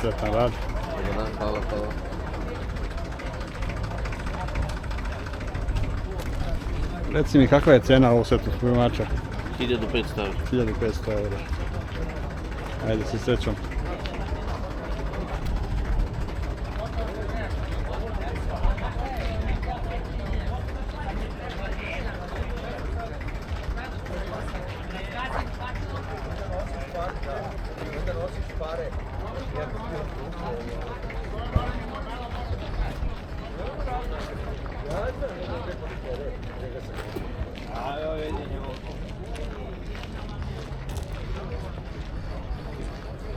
sretan rad. Dobar dan, hvala. Reci mi kakva je cena ovog svetog spremača? 1500 €. 1500 €. Ajde se srećom.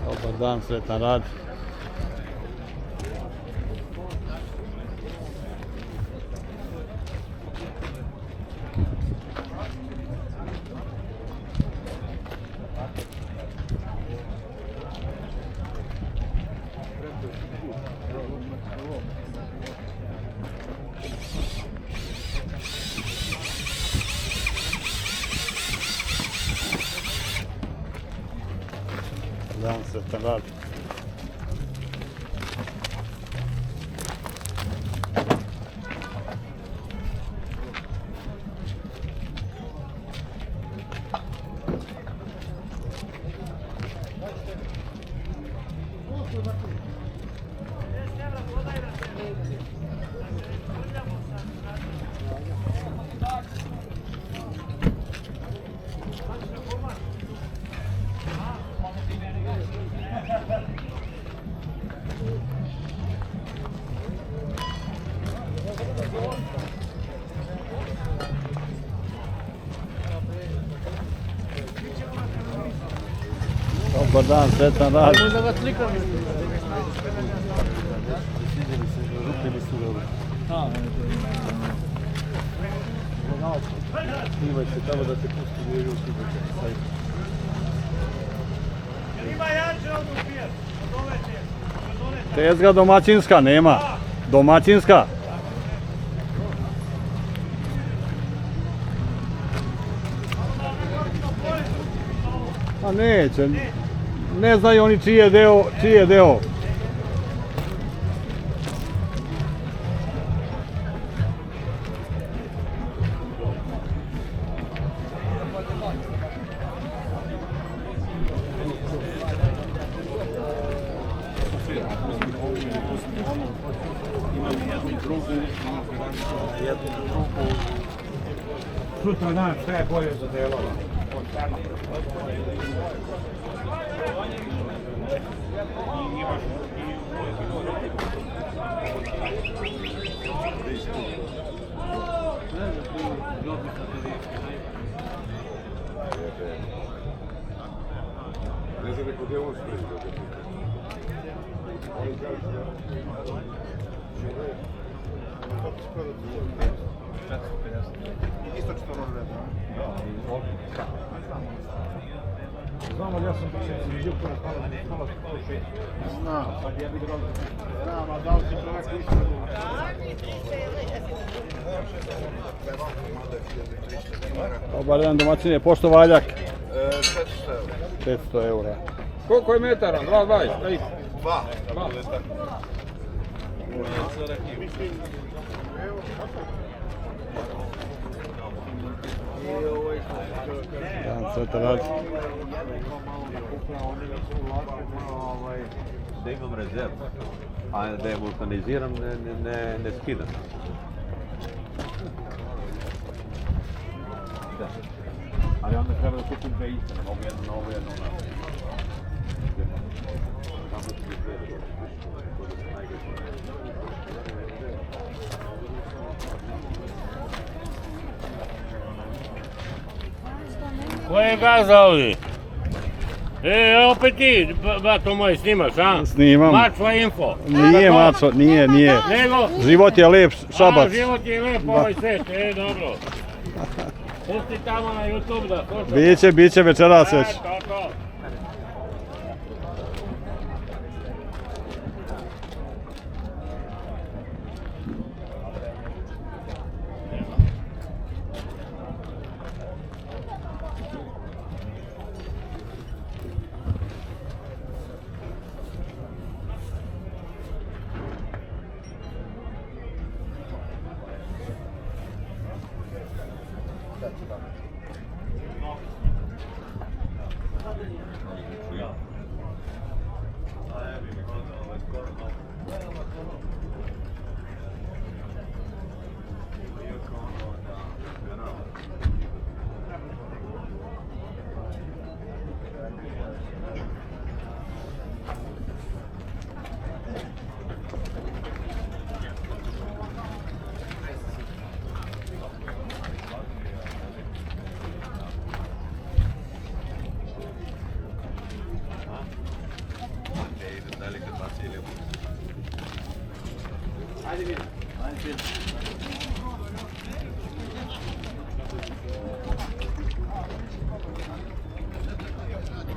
Dobar dan, sretan rad. Dan, sretan rad. Dobar dan, sretan rad. Da ga slikam. Snimaj se tamo da te pusti u YouTube sajt. Ima jače od upijat, od ove te. Tezga domaćinska, nema. Domaćinska. A neće. Ne znaju oni čiji je deo. Sutra dan, šta je bolje za delova? Ne znam neko gdje on spredi. Isto 4 reda. Znamo da ja sam vidio koja hvala 106. Znam, sad ja vidim znam, a da li si čovjek isto? Dobar dan, domaćine, pošto valjak? 400 €. 500 €. Koliko je metara? 2,20? 2. Dan, sretan rad. Da imam rezervu, a da je vulkaniziram ne skidam. Da. Ali onda treba da kupim dve iste, ne mogu jedno na ovo, jedno na ovo. Ko je gaza ovdje? Opet ti, bato moj, snimaš, a? Snimam. Mačva info. Nije mačo, nije. Nego? Život je lep, Šabac. Život je lep ovaj svet, dobro. Pusti tamo na YouTube da slušam. Biće večeras već. To.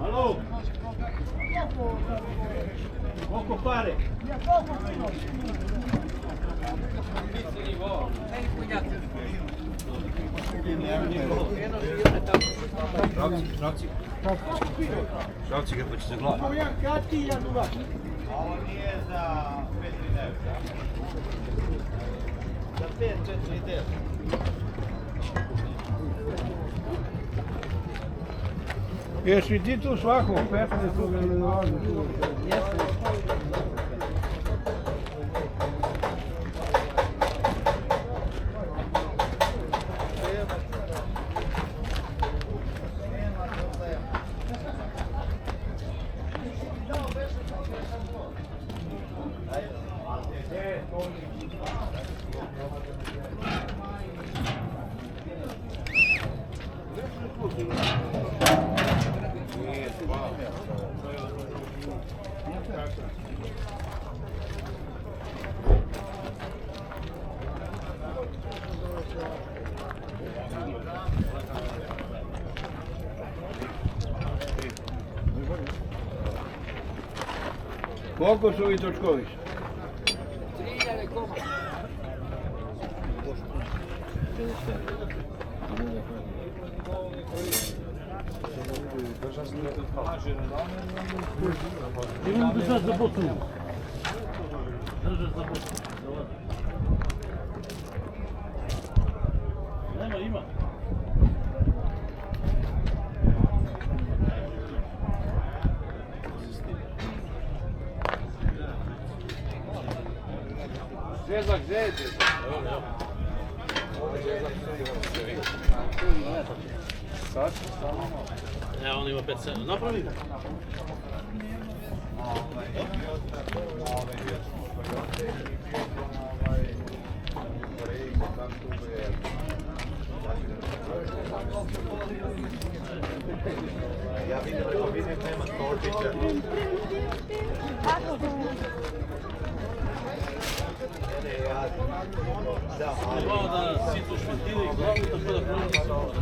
Alo? Koliko pare? Šravci ga pa će se gledati. Ovo nije za 539. Za 549. Jesi ti tu svako? 15 ili važno? Koliko su ovi točkovi? Idemo držati za botu. Držati za botu. Nema, ima. Žezak, žezak. Sad? Evo on ima 5-7. Napravi ga. Ja vidim kabinet nema Torbića. Trebao da si tu šventili i glavu tako da prolazi sa ovo.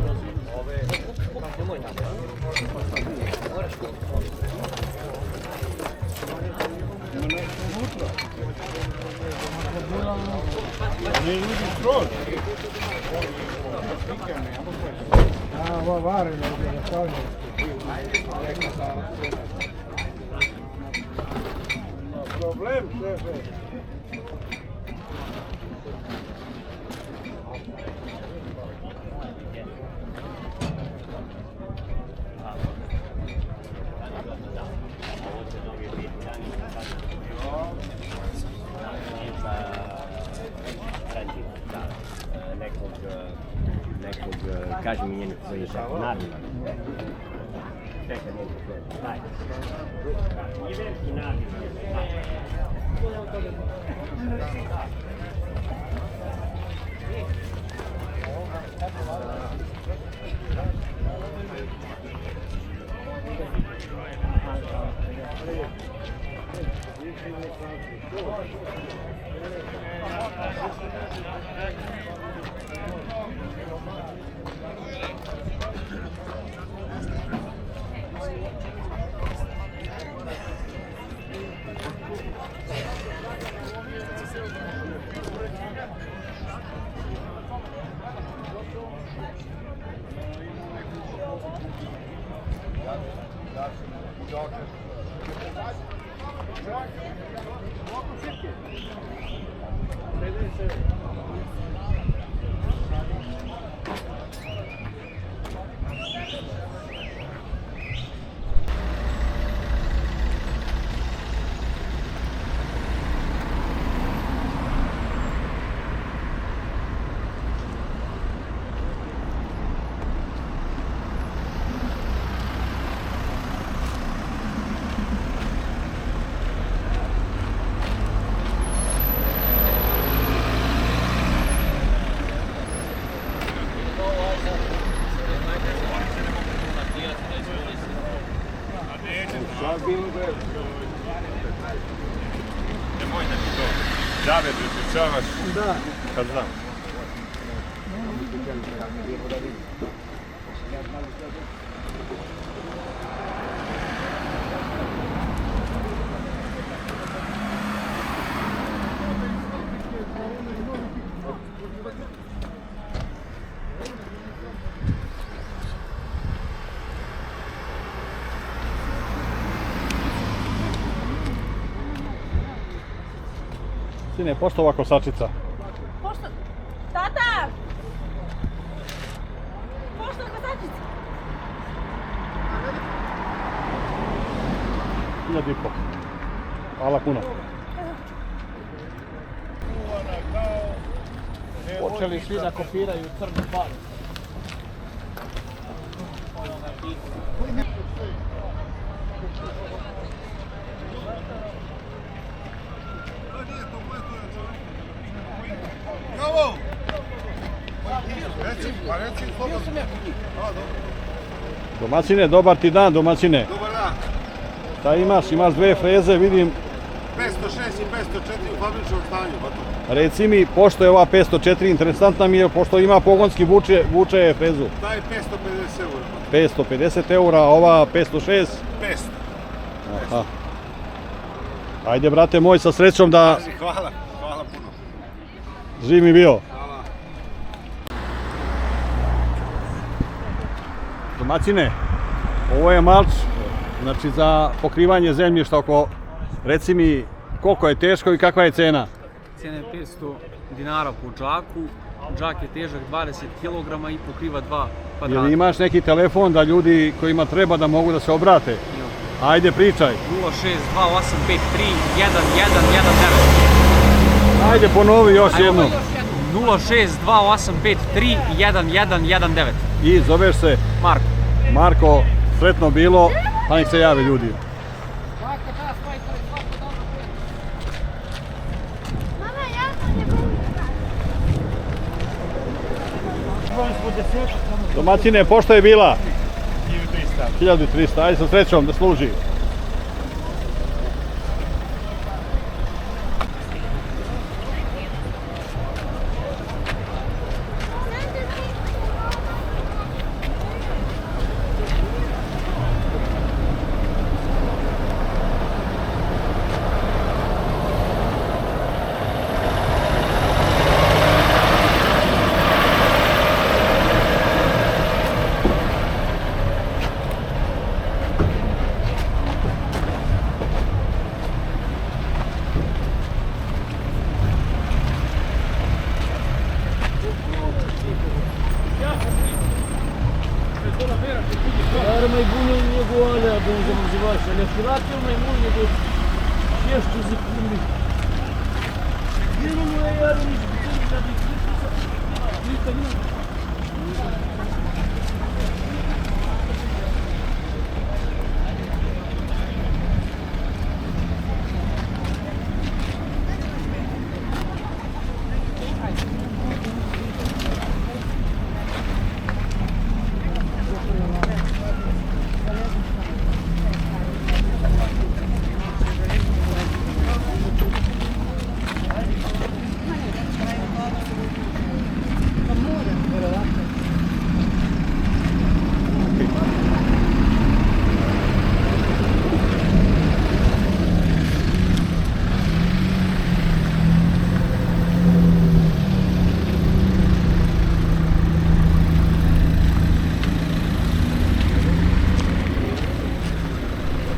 Ne ljudi skroz. Ova varena je da stavljamo. Problem, šefe. Kaži mi njeni koji je tako nadima. Čekaj, daj. I veliki nadima. ispričavaš? Da. Kad znam. Sine, pošto ova kosačica? Pošto... Tata! Pošto kosačica? 1500. Hvala puno. Počeli svi da kopiraju crnu baru. Domaćine, dobar ti dan, domaćine. Dobar dan. Šta imaš? Imaš dve freze, vidim. 506 i 504 u fabričnom stanju. Reci mi, pošto je ova 504, interesantna mi je, pošto ima pogonski vuče frezu. Ta je 550 eura. 550 eura, a ova 506? 500. Aha. Ajde, brate moj, sa srećom da Hvala. Hvala puno. živ mi bio. Hvala. Domaćine, ovo je malč, znači za pokrivanje zemljišta oko, reci mi koliko je teško i kakva je cena? Cena je 500 dinara po džaku, džak je težak 20 kg i pokriva 2 kvadrata. Jel imaš neki telefon da ljudi kojima treba da mogu da se obrate? Ajde, pričaj. 06285311119. Ajde, ponovi još jednom. 06285311119. I zoveš se Marko. Marko, sretno bilo, pa nek se jave ljudi. Mama, ja sam je Domaćine, pošto je bila? 1300, ajde sa srećom da služi. Dar mai bune nego alea, domnul Zivaș, le furat eu mai mult nego șești zicând. El nu mai are nici puțin, dar de